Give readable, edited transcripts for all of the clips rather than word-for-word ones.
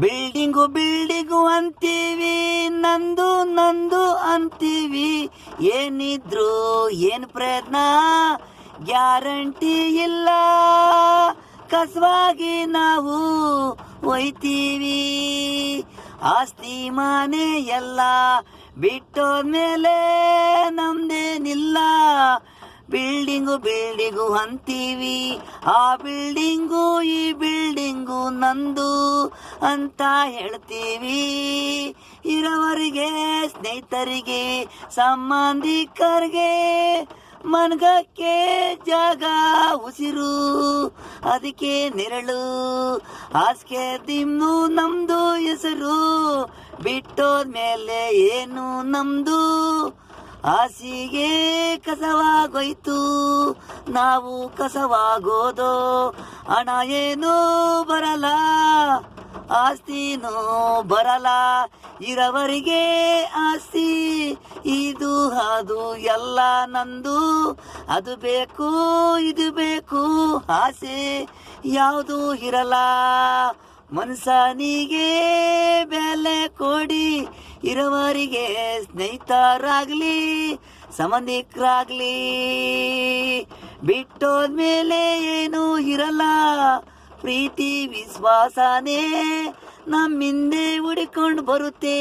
Building ಅಂತೀವಿ, ನಂದು ನಂದು ಅಂತೀವಿ. ಏನಿದ್ರು ಏನು ಪ್ರಯತ್ನ ಗ್ಯಾರಂಟಿ ಇಲ್ಲ. ಕಸವಾಗಿ ನಾವು ಒಯ್ತೀವಿ. ಆಸ್ತಿ ಮನೆ ಎಲ್ಲ ಬಿಟ್ಟೋದ್ಮೇಲೆ ನಮ್ದೇನಿಲ್ಲ. ಬಿಲ್ಡಿಂಗು ಅಂತೀವಿ, ಆ ಬಿಲ್ಡಿಂಗು ಈ ಬಿಲ್ಡಿಂಗು ನಂದು ಅಂತ ಹೇಳ್ತೀವಿ. ಇರೋವರಿಗೆ, ಸ್ನೇಹಿತರಿಗೆ, ಸಂಬಂಧಿಕರಿಗೆ ಮನ್ಗಕ್ಕೆ ಜಾಗ ಉಸಿರು, ಅದಕ್ಕೆ ನೆರಳು. ಹಾಸಿಗೆ ದಿಮ್ನು ನಮ್ದು ಹೆಸರು, ಬಿಟ್ಟೋದ್ಮೇಲೆ ಏನು ನಮ್ದು. ಹಾಸಿಗೆ ಕಸವಾಗೋಯ್ತು, ನಾವು ಕಸವಾಗೋದು. ಹಣ ಏನೂ ಬರಲ್ಲ, ಆಸ್ತಿನೂ ಬರಲ್ಲ. ಇರೋವರಿಗೆ ಆಸ್ತಿ, ಇದು ಅದು ಎಲ್ಲ ನಂದು. ಅದು ಬೇಕು ಇದು ಬೇಕು, ಆಸೆ ಯಾವುದು ಇರಲ್ಲ. ಮನುಷ್ಯನಿಗೆ ಬೆಲೆ ಕೊಡಿ, ಇರೋವರಿಗೆ ಸ್ನೇಹಿತರಾಗ್ಲಿ ಸಂಬಂಧಿಕರಾಗ್ಲಿ. ಬಿಟ್ಟೋದ್ಮೇಲೆ ಏನೂ ಇರಲ್ಲ. ಪ್ರೀತಿ ವಿಶ್ವಾಸನೇ ನಮ್ಮಿಂದೆ ಹುಡಿಕೊಂಡು ಬರುತ್ತೆ.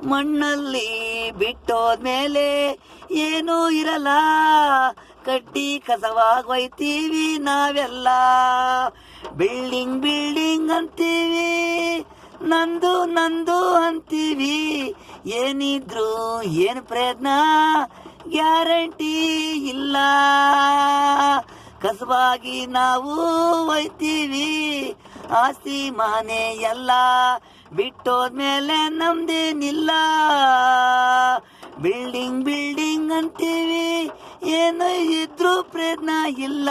ಮಣ್ಣಲ್ಲಿ ಬಿಟ್ಟೋದ್ಮೇಲೆ ಏನೂ ಇರಲ್ಲ. ಕಡ್ಡಿ ಕಸವಾಗೋಯ್ತೀವಿ ನಾವೆಲ್ಲ. ಬಿಲ್ಡಿಂಗ್ ಅಂತೀವಿ, ನಂದು ನಂದು ಅಂತೀವಿ. ಏನಿದ್ರು ಏನು ಪ್ರಯತ್ನ ಗ್ಯಾರಂಟಿ ಇಲ್ಲ. ಕಸವಾಗಿ ನಾವು ಒಯ್ತೀವಿ. ಆಸ್ತಿ ಮನೆ ಎಲ್ಲ ಬಿಟ್ಟೋದ್ಮೇಲೆ ನಮ್ದೇನಿಲ್ಲ. ಬಿಲ್ಡಿಂಗ್ ಅಂತೀವಿ, ಏನು ಇದ್ರೂ ಪ್ರಯತ್ನ ಇಲ್ಲ.